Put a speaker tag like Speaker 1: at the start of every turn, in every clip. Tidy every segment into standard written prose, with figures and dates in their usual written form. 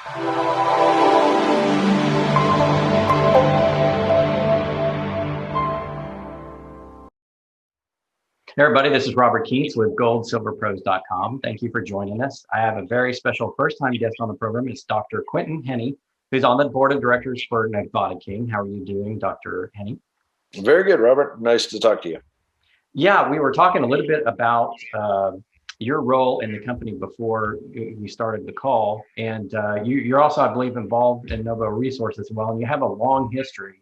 Speaker 1: Hey everybody, this is Robert Keats with goldsilverpros.com. Thank you for joining us. I have a very special first-time guest on the program. It's Dr. Quinton Hennigh, who's on the board of directors for Nevada King. How are you doing, Dr. Hennigh?
Speaker 2: Very good, Robert. Nice to talk to you.
Speaker 1: Yeah, we were talking a little bit about your role in the company before we started the call. And you're also, I believe, involved in Novo Resources as well. And you have a long history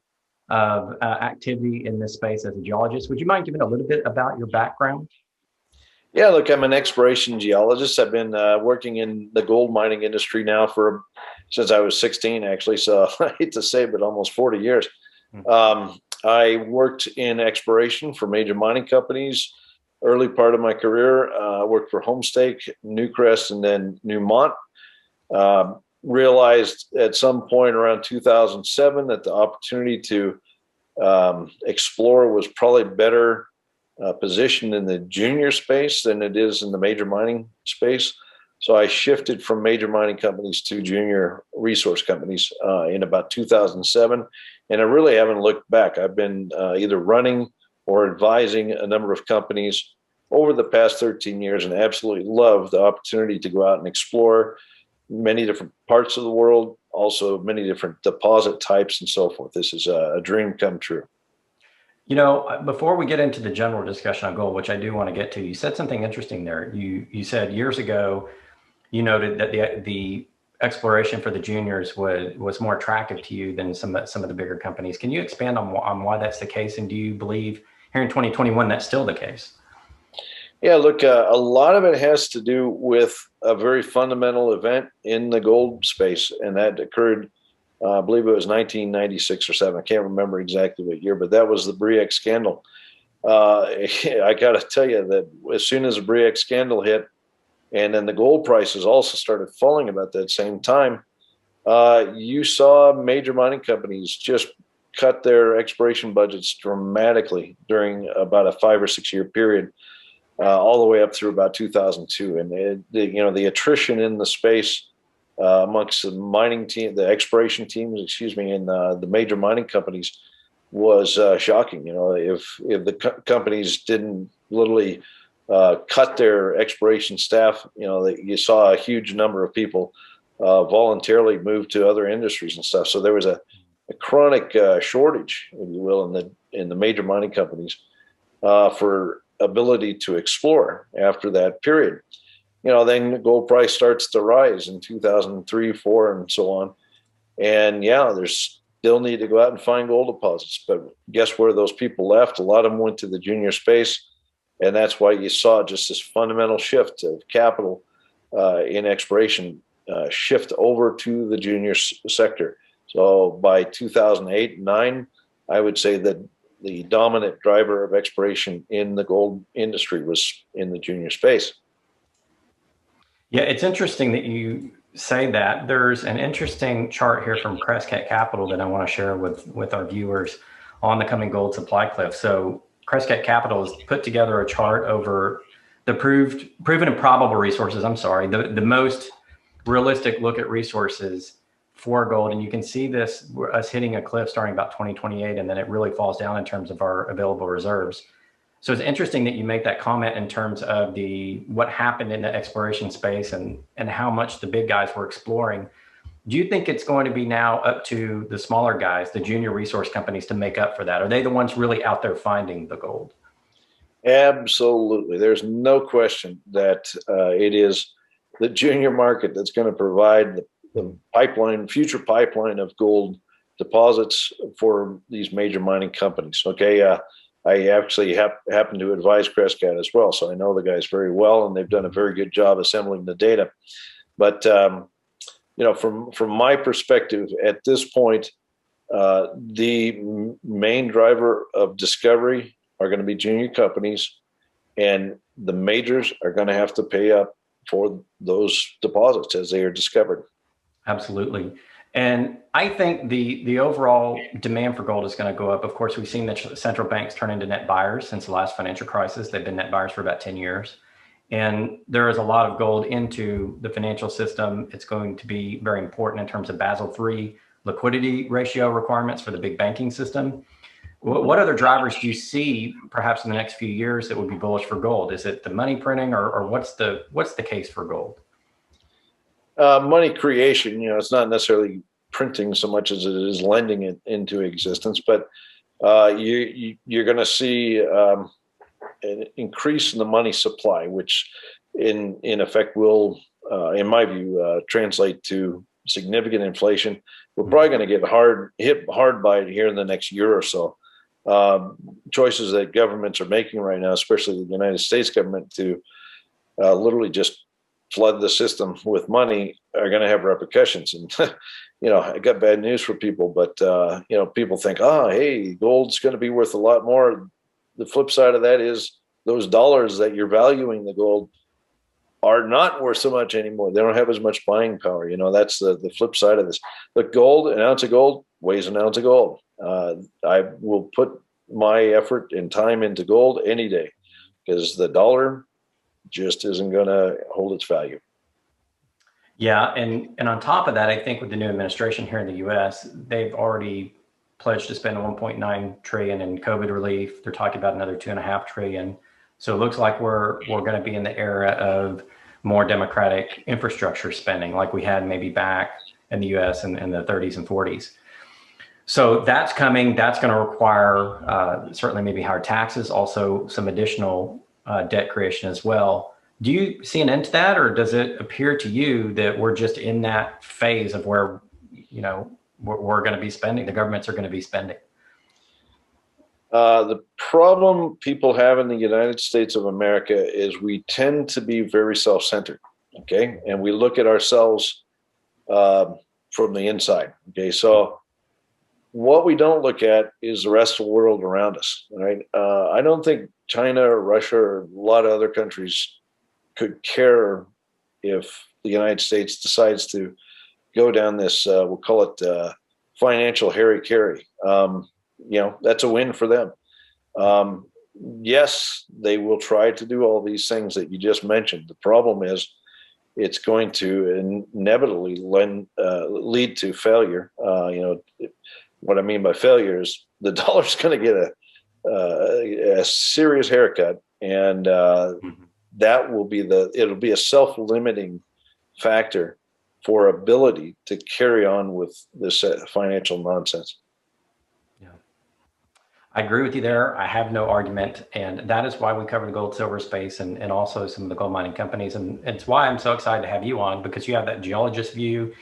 Speaker 1: of activity in this space as a geologist. Would you mind giving a little bit about your background?
Speaker 2: Yeah, look, I'm an exploration geologist. I've been working in the gold mining industry now since I was 16, actually. So I hate to say, but almost 40 years. I worked in exploration for major mining companies. Early part of my career, I worked for Homestake, Newcrest, and then Newmont. Realized at some point around 2007 that the opportunity to explore was probably better positioned in the junior space than it is in the major mining space. So I shifted from major mining companies to junior resource companies in about 2007. And I really haven't looked back. I've been either running or advising a number of companies over the past 13 years and absolutely love the opportunity to go out and explore many different parts of the world, also many different deposit types and so forth. This is a dream come true.
Speaker 1: You know, before we get into the general discussion on gold, which I do want to get to, you said something interesting there. You said years ago, you noted that the exploration for the juniors was more attractive to you than some of the bigger companies. Can you expand on why that's the case? And do you believe here in 2021 that's still the case?
Speaker 2: Yeah, look, a lot of it has to do with a very fundamental event in the gold space, and that occurred, I believe it was 1996 or 7. I can't remember exactly what year, but that was the Bre-X scandal. I got to tell you that as soon as the Bre-X scandal hit, and then the gold prices also started falling about that same time, you saw major mining companies just cut their exploration budgets dramatically during about a 5 or 6 year period. All the way up through about 2002, and the attrition in the space amongst the mining team, the exploration teams, in the major mining companies was shocking. You know, if the companies didn't literally cut their exploration staff, you saw a huge number of people voluntarily move to other industries and stuff. So there was a chronic shortage, if you will, in the major mining companies for ability to explore after that period. Then the gold price starts to rise in 2003, 4, and so on. And yeah, there's still need to go out and find gold deposits. But guess where those people left? A lot of them went to the junior space. And that's why you saw just this fundamental shift of capital in exploration shift over to the junior sector. So by 2008 and 9, I would say that the dominant driver of exploration in the gold industry was in the junior space.
Speaker 1: Yeah, it's interesting that you say that. There's an interesting chart here from Crescat Capital that I want to share with our viewers on the coming gold supply cliff. So Crescat Capital has put together a chart over the proven and probable resources. The most realistic look at resources for gold, and you can see this us hitting a cliff starting about 2028, and then it really falls down in terms of our available reserves. So it's interesting that you make that comment in terms of what happened in the exploration space and how much the big guys were exploring. Do you think it's going to be now up to the smaller guys, the junior resource companies, to make up for that? Are they the ones really out there finding the gold?
Speaker 2: Absolutely. There's no question that it is the junior market that's going to provide the future pipeline of gold deposits for these major mining companies. Okay. I actually happen to advise Crescat as well. So I know the guys very well, and they've done a very good job assembling the data. But, from my perspective at this point, the main driver of discovery are going to be junior companies, and the majors are going to have to pay up for those deposits as they are discovered.
Speaker 1: Absolutely. And I think the overall demand for gold is going to go up. Of course, we've seen the central banks turn into net buyers since the last financial crisis. They've been net buyers for about 10 years. And there is a lot of gold into the financial system. It's going to be very important in terms of Basel III liquidity ratio requirements for the big banking system. What other drivers do you see perhaps in the next few years that would be bullish for gold? Is it the money printing, or what's the case for gold?
Speaker 2: Money creation, it's not necessarily printing so much as it is lending it into existence, but you're going to see an increase in the money supply, which in effect will, in my view, translate to significant inflation. We're probably going to get hit hard by it here in the next year or so. Choices that governments are making right now, especially the United States government, to literally just flood the system with money, are going to have repercussions. And I got bad news for people, but people think, hey, gold's going to be worth a lot more. The flip side of that is those dollars that you're valuing the gold are not worth so much anymore. They don't have as much buying power. That's the flip side of this. But gold, an ounce of gold weighs an ounce of gold. I will put my effort and time into gold any day, because the dollar just isn't going to hold its value.
Speaker 1: Yeah, and on top of that, I think with the new administration here in the U.S., they've already pledged to spend 1.9 trillion in COVID relief. They're talking about another 2.5 trillion. So it looks like we're going to be in the era of more democratic infrastructure spending, like we had maybe back in the U.S. in the 30s and 40s. So that's coming. That's going to require certainly maybe higher taxes, also some additional debt creation as well. Do you see an end to that, or does it appear to you that we're just in that phase of where, we're going to be spending, the governments are going to be spending?
Speaker 2: The problem people have in the United States of America is we tend to be very self-centered, okay? And we look at ourselves from the inside, okay? So what we don't look at is the rest of the world around us, right? I don't think China or Russia or a lot of other countries could care if the United States decides to go down this, we'll call it financial hara-kiri. That's a win for them. Yes, they will try to do all these things that you just mentioned. The problem is it's going to inevitably lead to failure. What I mean by failure is the dollar's going to get a serious haircut, and that will be it'll be a self-limiting factor for ability to carry on with this financial nonsense.
Speaker 1: Yeah, I agree with you there. I have no argument. And that is why we cover the gold, silver space, and also some of the gold mining companies. And it's why I'm so excited to have you on, because you have that geologist view.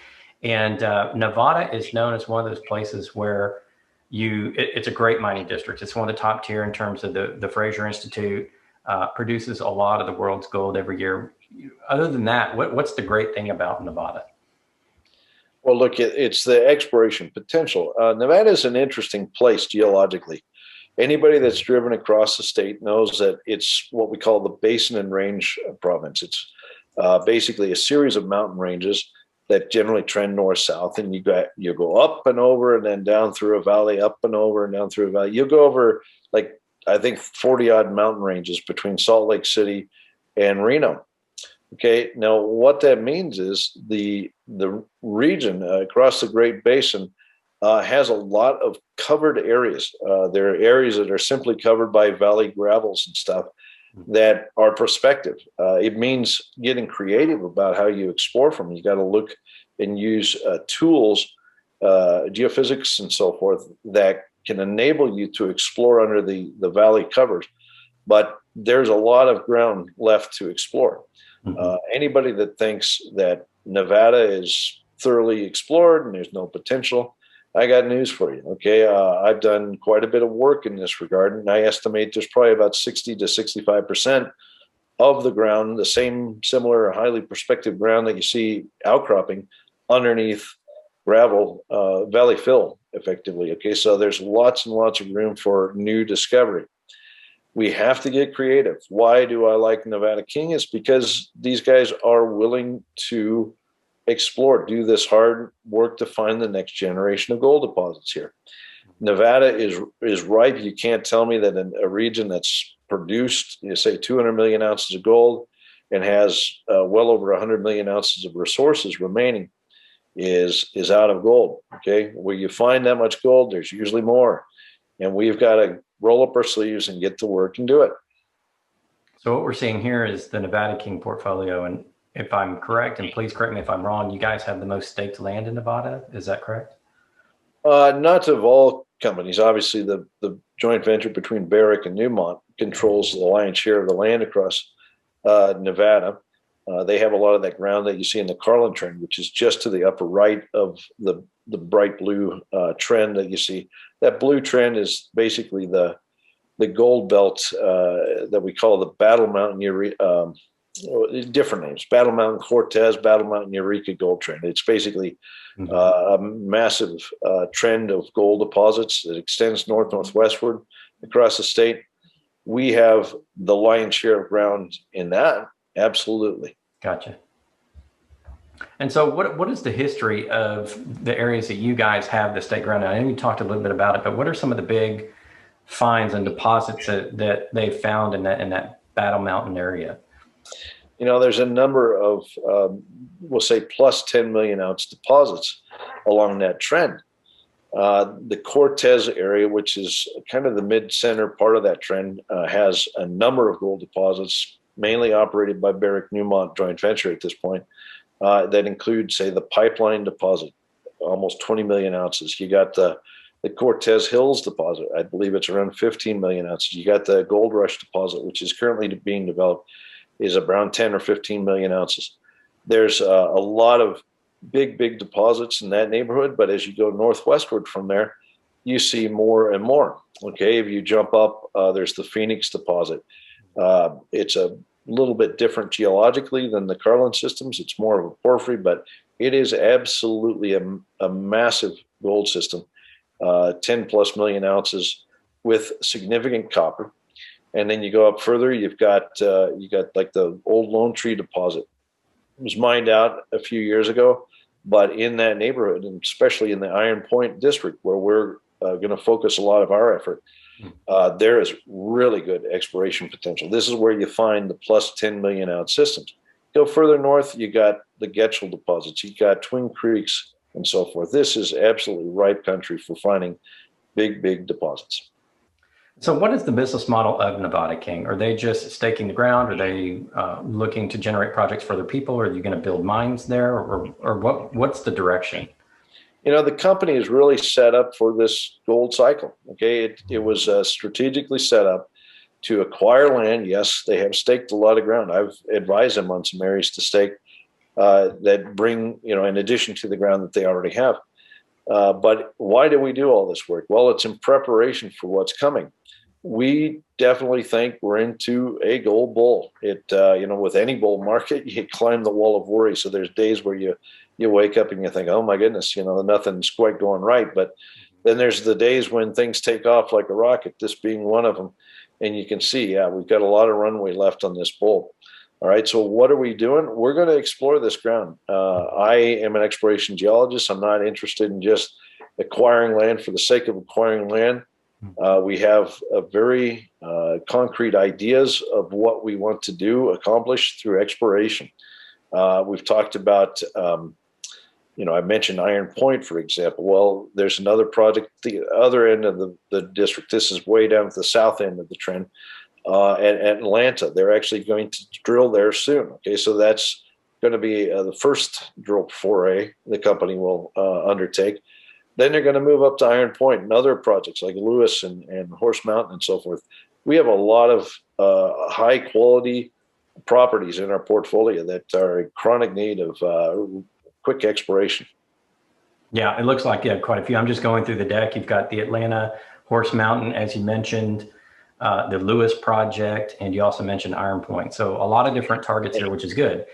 Speaker 1: And Nevada is known as one of those places where it's a great mining district. It's one of the top tier in terms of the Frasier Institute, produces a lot of the world's gold every year. Other than that, what's the great thing about Nevada?
Speaker 2: Well, look, it's the exploration potential. Nevada is an interesting place geologically. Anybody that's driven across the state knows that it's what we call the Basin and Range province. It's basically a series of mountain ranges that generally trend north-south, and you go up and over and then down through a valley, up and over and down through a valley. You'll go over, like, I think 40-odd mountain ranges between Salt Lake City and Reno. Okay, now what that means is the region across the Great Basin has a lot of covered areas. There are areas that are simply covered by valley gravels and stuff that are prospective. It means getting creative about how you explore from. You got to look and use tools, geophysics and so forth, that can enable you to explore under the valley covers. But there's a lot of ground left to explore. Anybody that thinks that Nevada is thoroughly explored and there's no potential, I got news for you. Okay, I've done quite a bit of work in this regard, and I estimate there's probably about 60 to 65% of the ground, the same similar highly prospective ground that you see outcropping underneath gravel, valley fill, effectively. Okay, so there's lots and lots of room for new discovery. We have to get creative. Why do I like Nevada King? It's because these guys are willing to explore, do this hard work to find the next generation of gold deposits here. Nevada is ripe. You can't tell me that in a region that's produced, you say 200 million ounces of gold, and has well over 100 million ounces of resources remaining is out of gold. Okay, where you find that much gold, there's usually more, and we've got to roll up our sleeves and get to work and do it.
Speaker 1: So what we're seeing here is the Nevada King portfolio, and if I'm correct, and please correct me if I'm wrong, you guys have the most staked land in Nevada. Is that correct?
Speaker 2: Not of all companies. Obviously, the joint venture between Barrick and Newmont controls the lion's share of the land across Nevada. They have a lot of that ground that you see in the Carlin Trend, which is just to the upper right of the bright blue trend that you see. That blue trend is basically the gold belt that we call the Battle Mountain Eureka. Different names: Battle Mountain Cortez, Battle Mountain Eureka Gold Trend. It's basically a massive trend of gold deposits that extends northwestward across the state. We have the lion's share of ground in that. Absolutely.
Speaker 1: Gotcha. And so what is the history of the areas that you guys have the state ground? I know you talked a little bit about it, but what are some of the big finds and deposits that they've found in that Battle Mountain area?
Speaker 2: You know, there's a number of, we'll say, plus 10 million ounce deposits along that trend. The Cortez area, which is kind of the mid-center part of that trend, has a number of gold deposits, mainly operated by Barrick Newmont joint venture at this point, that include, say, the Pipeline deposit, almost 20 million ounces. You got the Cortez Hills deposit. I believe it's around 15 million ounces. You got the Gold Rush deposit, which is currently being developed, is around 10 or 15 million ounces. There's a lot of big deposits in that neighborhood, but as you go northwestward from there, you see more and more. Okay, if you jump up, there's the Phoenix deposit. It's a little bit different geologically than the Carlin systems. It's more of a porphyry, but it is absolutely a massive gold system, 10 plus million ounces with significant copper. And then you go up further, you've got like the old Lone Tree deposit. It was mined out a few years ago, but in that neighborhood, and especially in the Iron Point district, where we're going to focus a lot of our effort, there is really good exploration potential. This is where you find the plus 10 million ounce systems. Go further north, you got the Getchell deposits, you got Twin Creeks, and so forth. This is absolutely ripe country for finding big deposits.
Speaker 1: So what is the business model of Nevada King? Are they just staking the ground? Are they looking to generate projects for other people? Are you going to build mines there? Or what's the direction?
Speaker 2: You know, the company is really set up for this gold cycle. Okay, it was strategically set up to acquire land. Yes, they have staked a lot of ground. I've advised them on some areas to stake that bring, you know, in addition to the ground that they already have. But why do we do all this work? Well, it's in preparation for what's coming. We definitely think we're into a gold bull. It, you know, with any bull market, you climb the wall of worry. So there's days where you wake up and you think, oh my goodness, you know, nothing's quite going right. But then there's the days when things take off like a rocket, this being one of them. And you can see, yeah, we've got a lot of runway left on this bull. All right, so what are we doing? We're going to explore this ground. I am an exploration geologist. I'm not interested in just acquiring land for the sake of acquiring land. We have a very concrete ideas of what we want to do, accomplish through exploration. We've talked about, you know, I mentioned Iron Point, for example. Well, there's another project at the other end of the district. This is way down at the south end of the trend. At Atlanta, they're actually going to drill there soon. Okay, so that's going to be the first drill foray the company will undertake. Then they're going to move up to Iron Point and other projects like Lewis and Horse Mountain and so forth. We have a lot of high quality properties in our portfolio that are in chronic need of quick exploration.
Speaker 1: Yeah, it looks like you have quite a few. I'm just going through the deck. You've got the Atlanta, Horse Mountain, as you mentioned, the Lewis project, and you also mentioned Iron Point. So a lot of different targets here, which is good.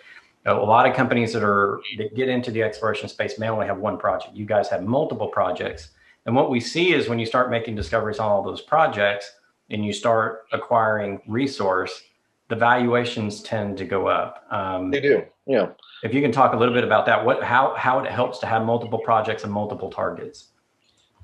Speaker 1: A lot of companies that get into the exploration space may only have one project. You guys have multiple projects. And what we see is when you start making discoveries on all those projects and you start acquiring resource, the valuations tend to go up.
Speaker 2: They do, yeah.
Speaker 1: If you can talk a little bit about that, how it helps to have multiple projects and multiple targets.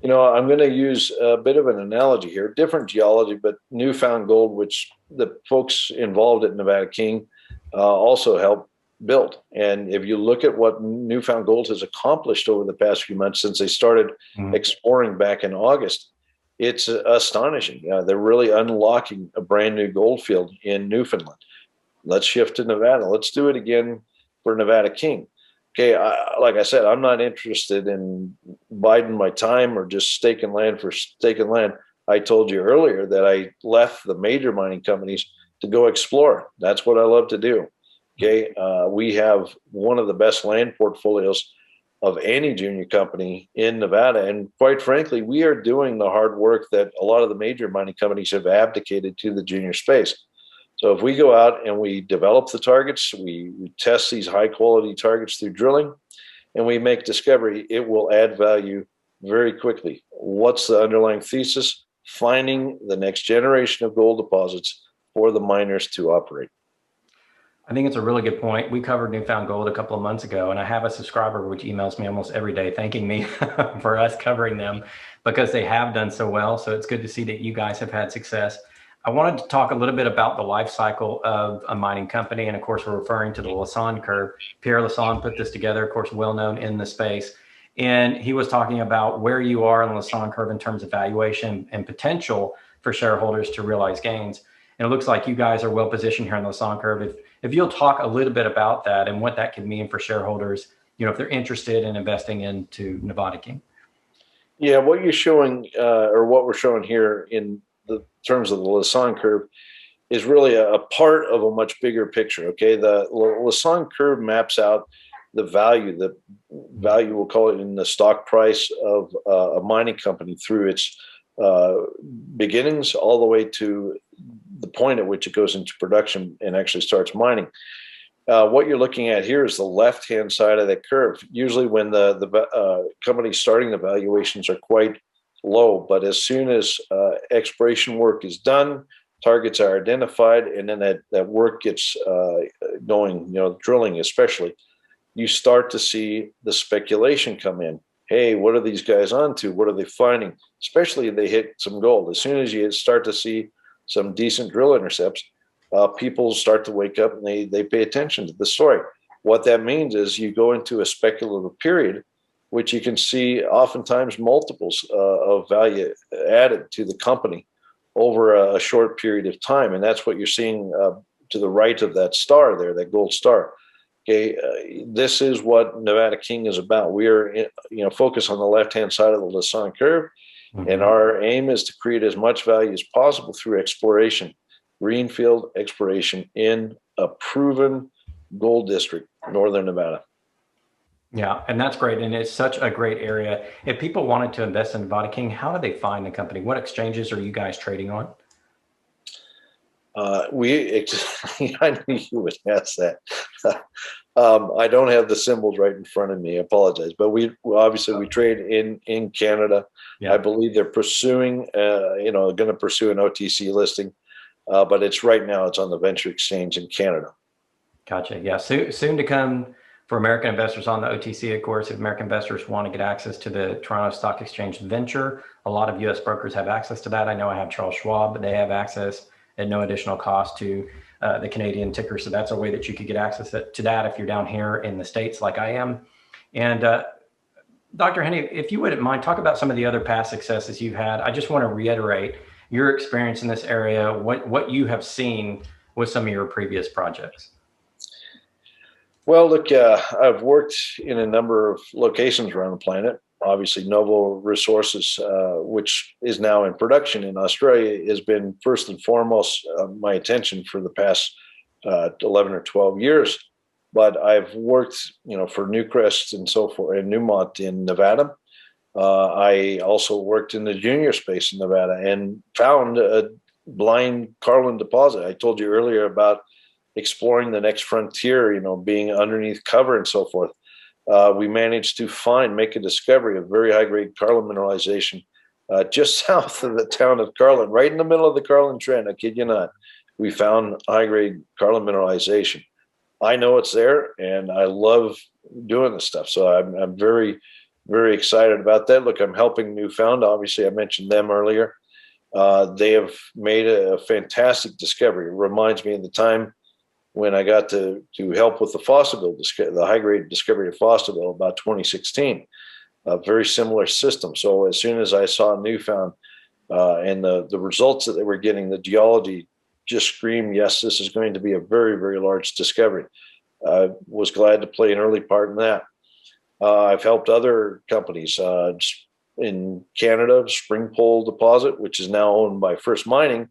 Speaker 2: You know, I'm going to use a bit of an analogy here, different geology, but newfound gold, which the folks involved at Nevada King also helped build. And if you look at what Newfound Gold has accomplished over the past few months since they started exploring back in August, it's astonishing. They're really unlocking a brand new gold field in Newfoundland. Let's shift to Nevada. Let's do it again for Nevada King. Okay, like I said, I'm not interested in biding my time or just staking land for staking land. I told you earlier that I left the major mining companies to go explore. That's what I love to do. Okay, we have one of the best land portfolios of any junior company in Nevada. And quite frankly, we are doing the hard work that a lot of the major mining companies have abdicated to the junior space. So if we go out and we develop the targets, we test these high quality targets through drilling, and we make discovery, it will add value very quickly. What's the underlying thesis? Finding the next generation of gold deposits for the miners to operate.
Speaker 1: I think it's a really good point. We covered Newfound Gold a couple of months ago, and I have a subscriber which emails me almost every day thanking me for us covering them because they have done so well. So it's good to see that you guys have had success. I wanted to talk a little bit about the life cycle of a mining company. And of course, we're referring to the Lassonde curve. Pierre Lassonde put this together, of course, well known in the space. And he was talking about where you are in the Lassonde curve in terms of valuation and potential for shareholders to realize gains. And it looks like you guys are well positioned here on the Lassonde curve. If you'll talk a little bit about that and what that could mean for shareholders, if they're interested in investing into Nevada King.
Speaker 2: Yeah, what you're showing, or what we're showing here in the terms of the Lassonde curve, is really a part of a much bigger picture. Okay, the Lassonde curve maps out the value, we'll call it, in the stock price of a mining company through its beginnings all the way to the point at which it goes into production and actually starts mining. What you're looking at here is the left-hand side of that curve. Usually when the company starting, the valuations are quite low, but as soon as exploration work is done, targets are identified, and then that work gets going, drilling especially, you start to see the speculation come in. Hey, what are these guys onto? What are they finding? Especially if they hit some gold. As soon as you start to see some decent drill intercepts, people start to wake up and they pay attention to the story. What that means is you go into a speculative period, which you can see oftentimes multiples of value added to the company over a short period of time. And that's what you're seeing to the right of that star there, that gold star. Okay, this is what Nevada King is about. We are, focused on the left-hand side of the Lassonde curve, and our aim is to create as much value as possible through exploration, greenfield exploration in a proven gold district, northern Nevada.
Speaker 1: Yeah, and that's great. And it's such a great area. If people wanted to invest in Nevada King, how do they find the company? What exchanges are you guys trading on?
Speaker 2: I knew you would ask that. I don't have the symbols right in front of me. I apologize, but we trade in Canada. Yeah. I believe they're pursuing, going to pursue an OTC listing, but it's right now. It's on the Venture Exchange in Canada.
Speaker 1: Gotcha. Yeah, soon to come for American investors on the OTC. Of course, if American investors want to get access to the Toronto Stock Exchange Venture, a lot of U.S. brokers have access to that. I know I have Charles Schwab, but they have access at no additional cost to the Canadian ticker. So that's a way that you could get access to that if you're down here in the States like I am. And Dr. Hennigh, if you wouldn't mind, talk about some of the other past successes you've had. I just want to reiterate your experience in this area, what you have seen with some of your previous projects.
Speaker 2: Well, look, I've worked in a number of locations around the planet. Obviously, Novo Resources, which is now in production in Australia, has been first and foremost my attention for the past 11 or 12 years. But I've worked, for Newcrest and so forth, and Newmont in Nevada. I also worked in the junior space in Nevada and found a blind Carlin deposit. I told you earlier about exploring the next frontier, being underneath cover and so forth. We managed to make a discovery of very high-grade Carlin mineralization just south of the town of Carlin, right in the middle of the Carlin Trend. I kid you not. We found high-grade Carlin mineralization. I know it's there, and I love doing this stuff. So I'm very, very excited about that. Look, I'm helping Newfound. Obviously, I mentioned them earlier. They have made a fantastic discovery. It reminds me of the time when I got to help with the Fosterville, the high grade discovery of Fosterville about 2016. A very similar system. So as soon as I saw Newfound and the results that they were getting, the geology just screamed, yes, this is going to be a very, very large discovery. I was glad to play an early part in that. I've helped other companies in Canada. Springpole deposit, which is now owned by First Mining,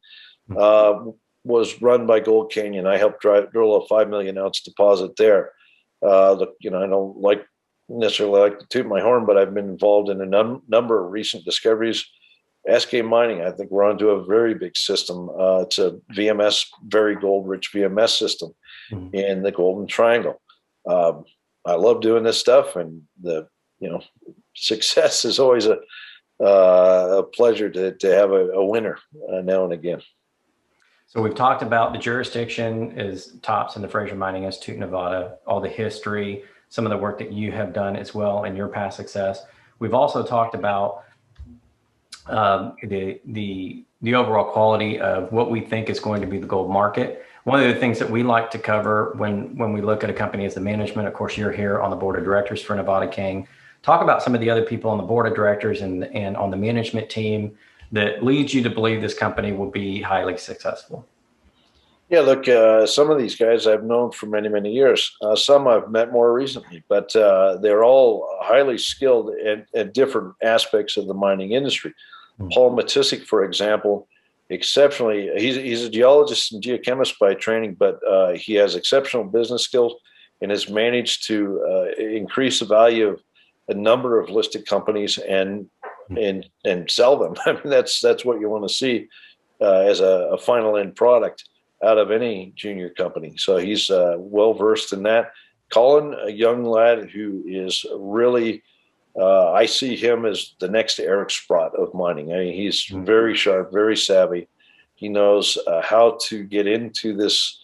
Speaker 2: was run by Gold Canyon. I helped drill a 5 million ounce deposit there. I don't necessarily like to toot my horn, but I've been involved in a number of recent discoveries. SK Mining, I think we're onto a very big system. It's a VMS, very gold-rich VMS system in the Golden Triangle. I love doing this stuff, and success is always a pleasure to have a winner now and again.
Speaker 1: So we've talked about the jurisdiction is tops in the Frasier Mining Institute, Nevada, all the history, some of the work that you have done as well in your past success. We've also talked about the overall quality of what we think is going to be the gold market. One of the things that we like to cover when we look at a company is the management. Of course, you're here on the board of directors for Nevada King. Talk about some of the other people on the board of directors and on the management team that leads you to believe this company will be highly successful.
Speaker 2: Yeah, look, some of these guys I've known for many, many years. Some I've met more recently, but they're all highly skilled at different aspects of the mining industry. Paul Matisik, for example, exceptionally, he's a geologist and geochemist by training, but he has exceptional business skills and has managed to increase the value of a number of listed companies and sell them. I mean, that's what you want to see as a final end product out of any junior company. So he's well versed in that. Colin, a young lad who is really, I see him as the next Eric Sprott of mining. I mean, he's very sharp, very savvy. He knows how to get into this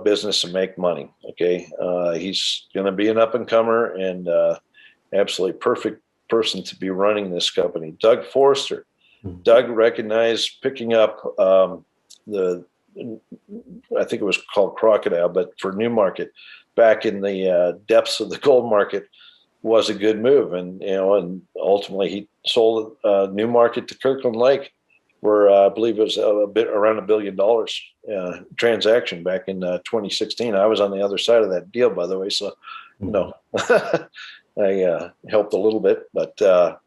Speaker 2: business and make money. Okay, he's going to be an up and comer and absolutely perfect person to be running this company. Doug Forrester. Doug recognized picking up I think it was called Crocodile, but for Newmarket back in the depths of the gold market was a good move. And, and ultimately he sold Newmarket to Kirkland Lake for, I believe it was around $1 billion transaction back in 2016. I was on the other side of that deal, by the way. So, I helped a little bit, but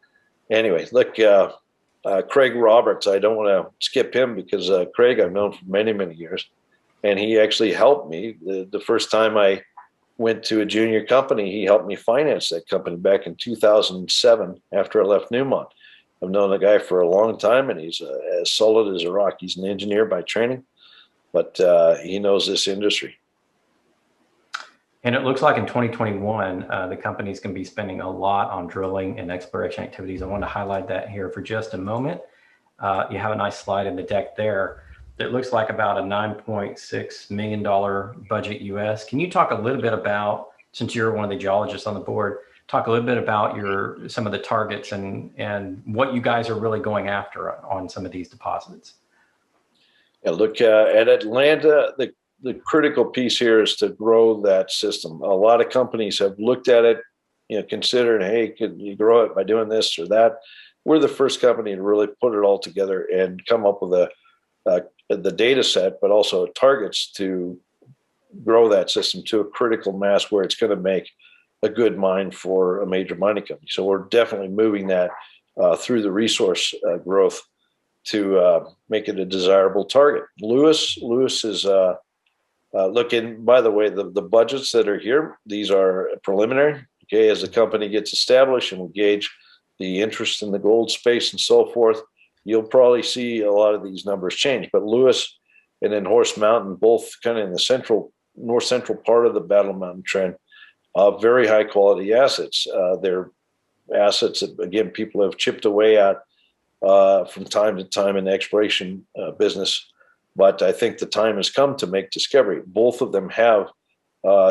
Speaker 2: anyway, look, Craig Roberts, I don't want to skip him because Craig I've known for many, many years. And he actually helped me. The first time I went to a junior company, he helped me finance that company back in 2007 after I left Newmont. I've known the guy for a long time, and he's as solid as a rock. He's an engineer by training, but he knows this industry.
Speaker 1: And it looks like in 2021, the company's going to be spending a lot on drilling and exploration activities. I want to highlight that here for just a moment. You have a nice slide in the deck there that looks like about a $9.6 million budget US. Can you talk a little bit about, since you're one of the geologists on the board, talk a little bit about some of the targets and what you guys are really going after on some of these deposits?
Speaker 2: Yeah, look, at Atlanta, the critical piece here is to grow that system. A lot of companies have looked at it, considered, hey, could you grow it by doing this or that? We're the first company to really put it all together and come up with the data set, but also targets to grow that system to a critical mass where it's going to make a good mine for a major mining company. So we're definitely moving that through the resource growth to make it a desirable target. Lewis is looking, by the way, the budgets that are here, these are preliminary. Okay, as the company gets established and we gauge the interest in the gold space and so forth, you'll probably see a lot of these numbers change. But Lewis and then Horse Mountain, both kind of in the north central part of the Battle Mountain Trend, very high quality assets. They're assets that, again, people have chipped away at from time to time in the exploration business. But I think the time has come to make discovery. Both of them have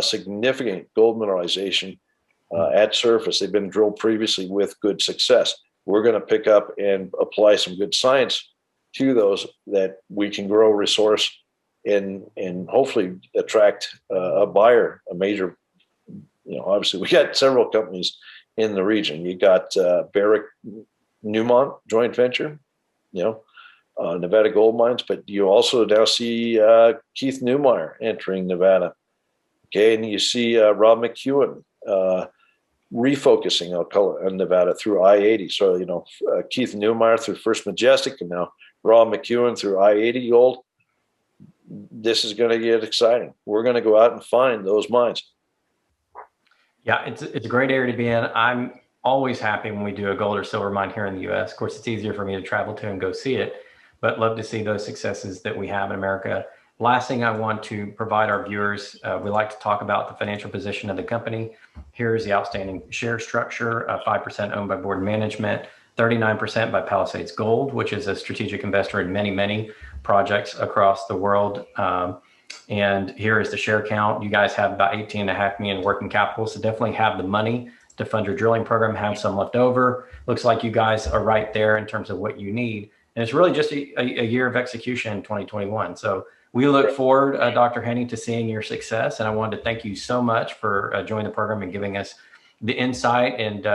Speaker 2: significant gold mineralization at surface. They've been drilled previously with good success. We're going to pick up and apply some good science to those that we can grow resource and hopefully attract a buyer, a major. Obviously we got several companies in the region. You got Barrick Newmont joint venture, Nevada Gold Mines, but you also now see Keith Neumeyer entering Nevada. Okay, and you see Rob McEwen refocusing, I'll call it, on Nevada through I-80. So, Keith Neumeyer through First Majestic, and now Rob McEwen through I-80 Gold. This is going to get exciting. We're going to go out and find those mines.
Speaker 1: Yeah, it's a great area to be in. I'm always happy when we do a gold or silver mine here in the U.S. Of course, it's easier for me to travel to and go see it, but love to see those successes that we have in America. Last thing I want to provide our viewers, we like to talk about the financial position of the company. Here's the outstanding share structure, 5% owned by board management, 39% by Palisades Gold, which is a strategic investor in many, many projects across the world. And here is the share count. You guys have about 18.5 million working capital, so definitely have the money to fund your drilling program, have some left over. Looks like you guys are right there in terms of what you need. And it's really just a year of execution in 2021. So we look forward, Dr. Hennigh, to seeing your success. And I wanted to thank you so much for joining the program and giving us the insight. And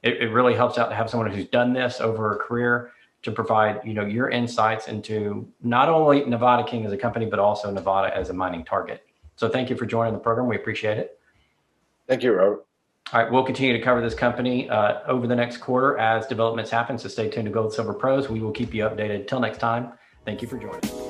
Speaker 1: it really helps out to have someone who's done this over a career to provide, your insights into not only Nevada King as a company, but also Nevada as a mining target. So thank you for joining the program. We appreciate it.
Speaker 2: Thank you, Robert.
Speaker 1: All right, we'll continue to cover this company over the next quarter as developments happen. So stay tuned to Gold Silver Pros. We will keep you updated. Till next time, thank you for joining.